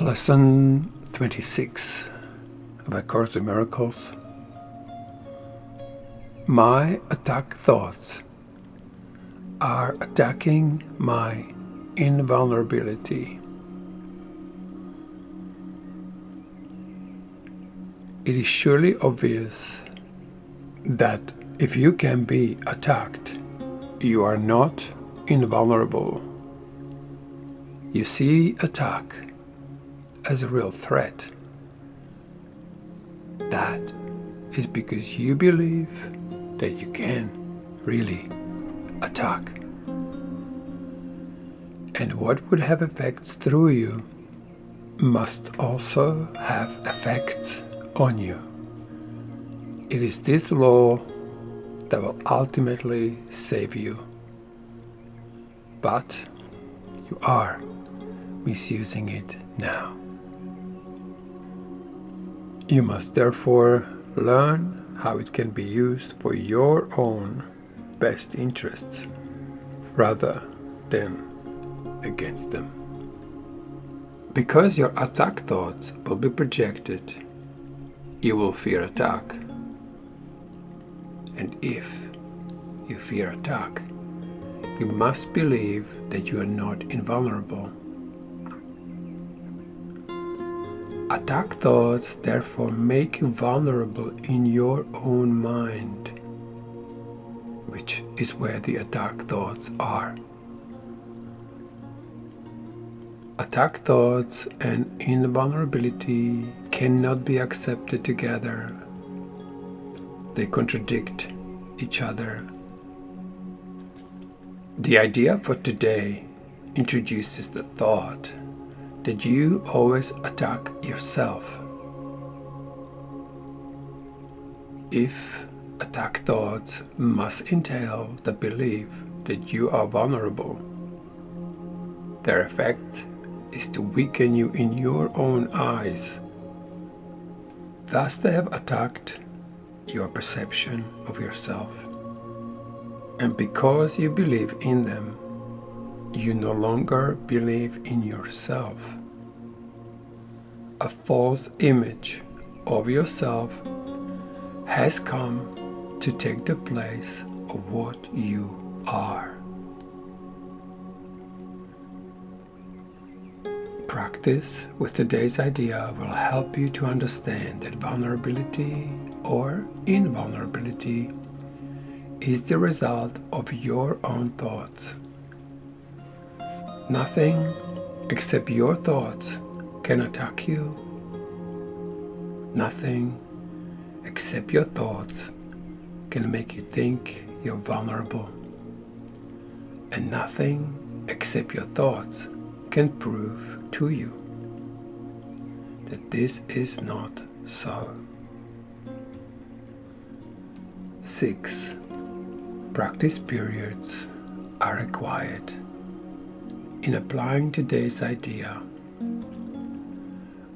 Lesson 26 of A Course in Miracles. My attack thoughts are attacking my invulnerability. It is surely obvious that if you can be attacked, you are not invulnerable. You see attack as a real threat. That is because you believe that you can really attack. And what would have effects through you must also have effects on you. It is this law that will ultimately save you. But you are misusing it now. You must therefore learn how it can be used for your own best interests rather than against them. Because your attack thoughts will be projected, you will fear attack. And if you fear attack, you must believe that you are not invulnerable. Attack thoughts therefore make you vulnerable in your own mind, which is where the attack thoughts are. Attack thoughts and invulnerability cannot be accepted together. They contradict each other. The idea for today introduces the thought that you always attack yourself. If attack thoughts must entail the belief that you are vulnerable, their effect is to weaken you in your own eyes. Thus they have attacked your perception of yourself. And because you believe in them, you no longer believe in yourself. A false image of yourself has come to take the place of what you are. Practice with today's idea will help you to understand that vulnerability or invulnerability is the result of your own thoughts. Nothing except your thoughts can attack you. Nothing except your thoughts can make you think you're vulnerable. And nothing except your thoughts can prove to you that this is not so. 6. Practice periods are required in applying today's idea.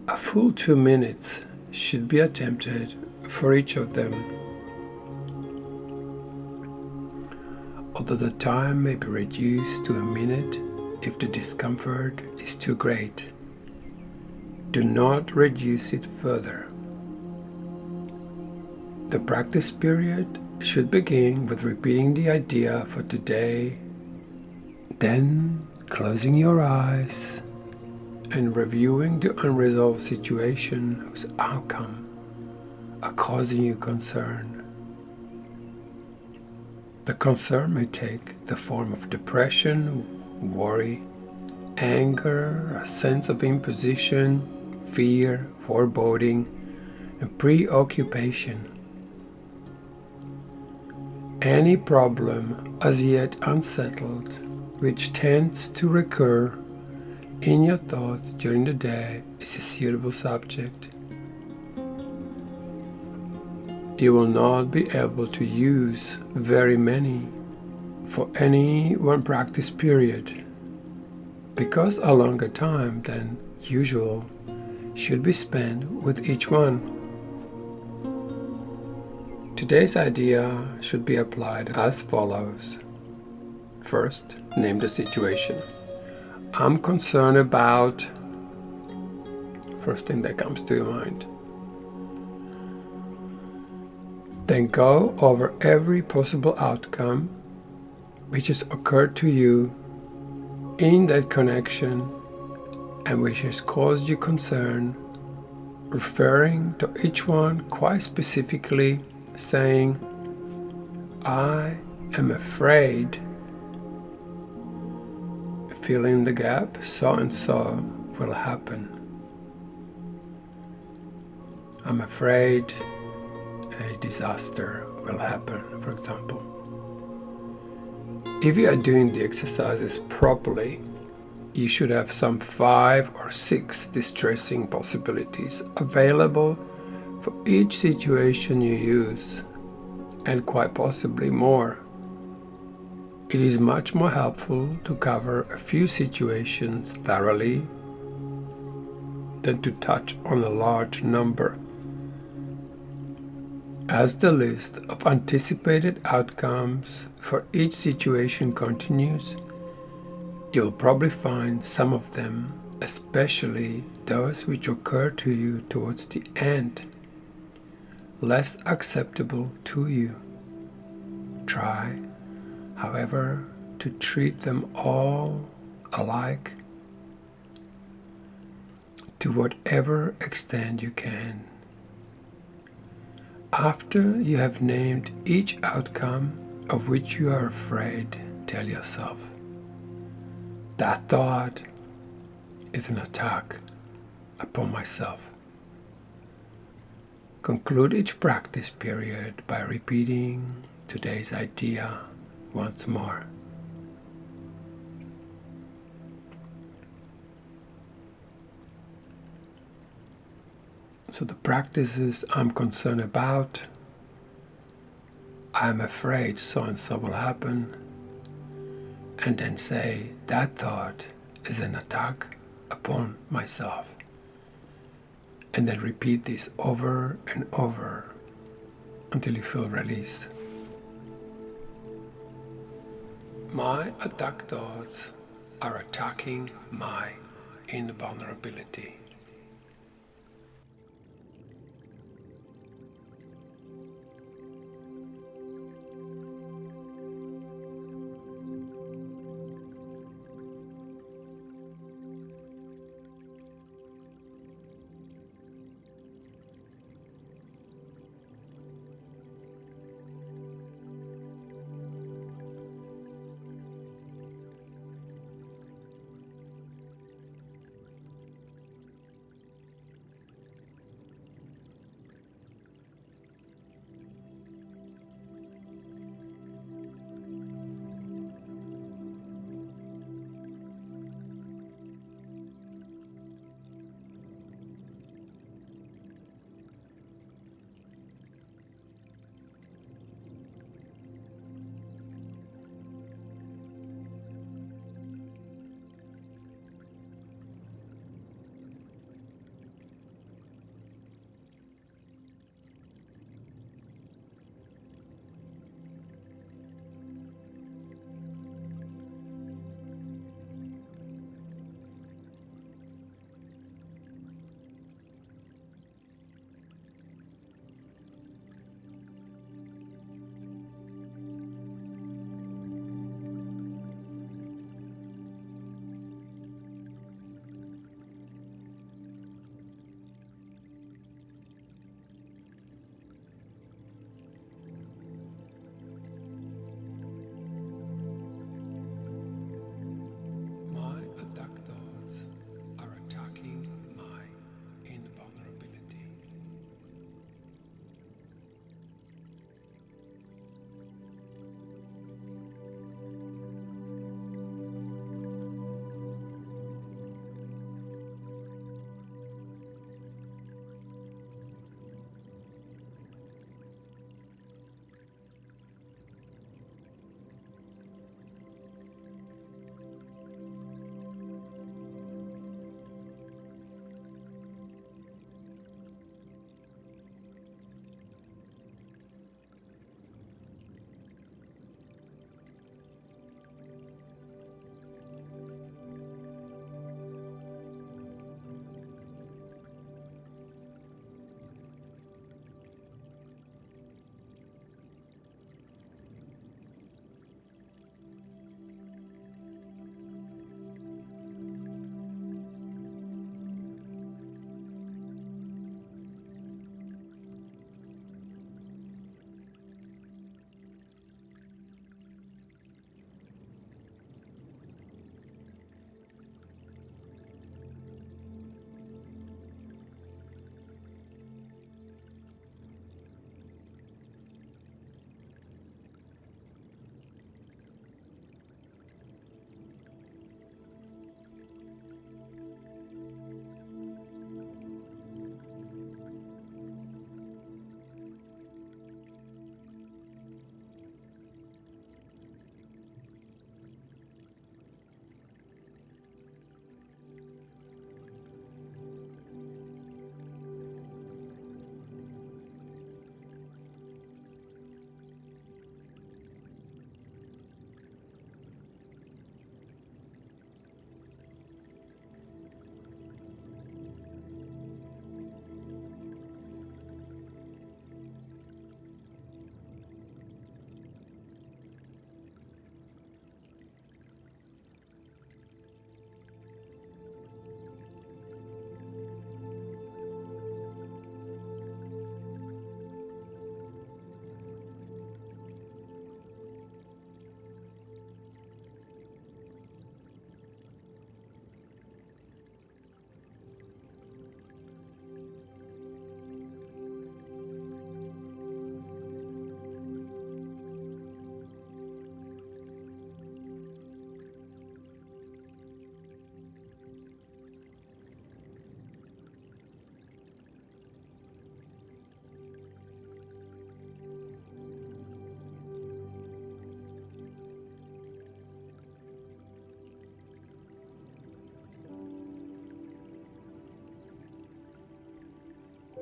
A full 2 minutes should be attempted for each of them. Although the time may be reduced to a minute if the discomfort is too great, do not reduce it further. The practice period should begin with repeating the idea for today, then closing your eyes and reviewing the unresolved situation whose outcome are causing you concern. The concern may take the form of depression, worry, anger, a sense of imposition, fear, foreboding, and preoccupation. Any problem as yet unsettled which tends to recur in your thoughts during the day is a suitable subject. You will not be able to use very many for any one practice period, because a longer time than usual should be spent with each one. Today's idea should be applied as follows. First, name the situation. I'm concerned about first thing that comes to your mind. Then go over every possible outcome which has occurred to you in that connection and which has caused you concern, referring to each one quite specifically, saying, I am afraid, fill in the gap, so and so will happen. I'm afraid a disaster will happen, for example. If you are doing the exercises properly, you should have some 5 or 6 distressing possibilities available for each situation you use, and quite possibly more. It is much more helpful to cover a few situations thoroughly than to touch on a large number. As the list of anticipated outcomes for each situation continues, you'll probably find some of them, especially those which occur to you towards the end, less acceptable to you. Try, however, to treat them all alike to whatever extent you can. After you have named each outcome of which you are afraid, tell yourself, that thought is an attack upon myself. Conclude each practice period by repeating today's idea once more. So the practices I'm concerned about, I'm afraid so and so will happen, and then say that thought is an attack upon myself. And then repeat this over and over until you feel released. My attack thoughts are attacking my invulnerability.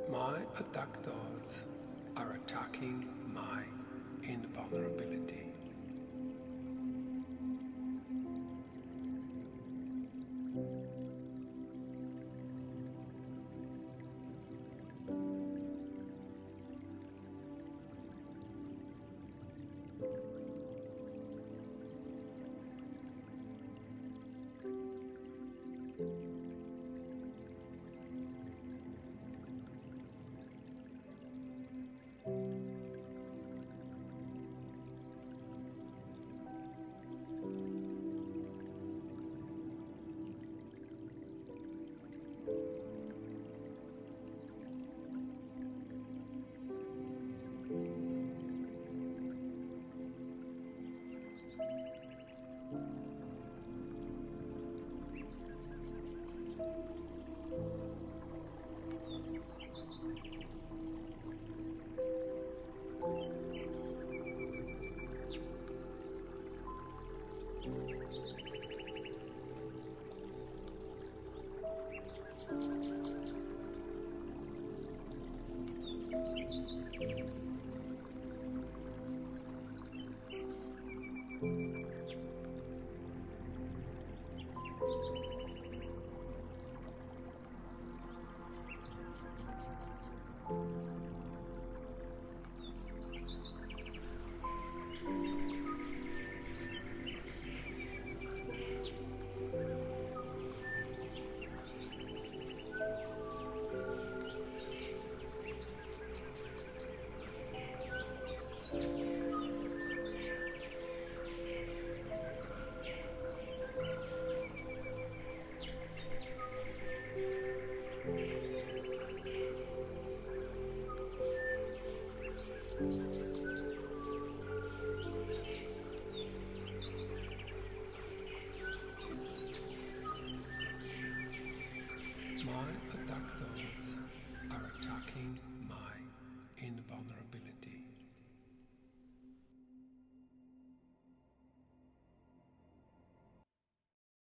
My attack thoughts are attacking my invulnerability. My attack thoughts are attacking my invulnerability.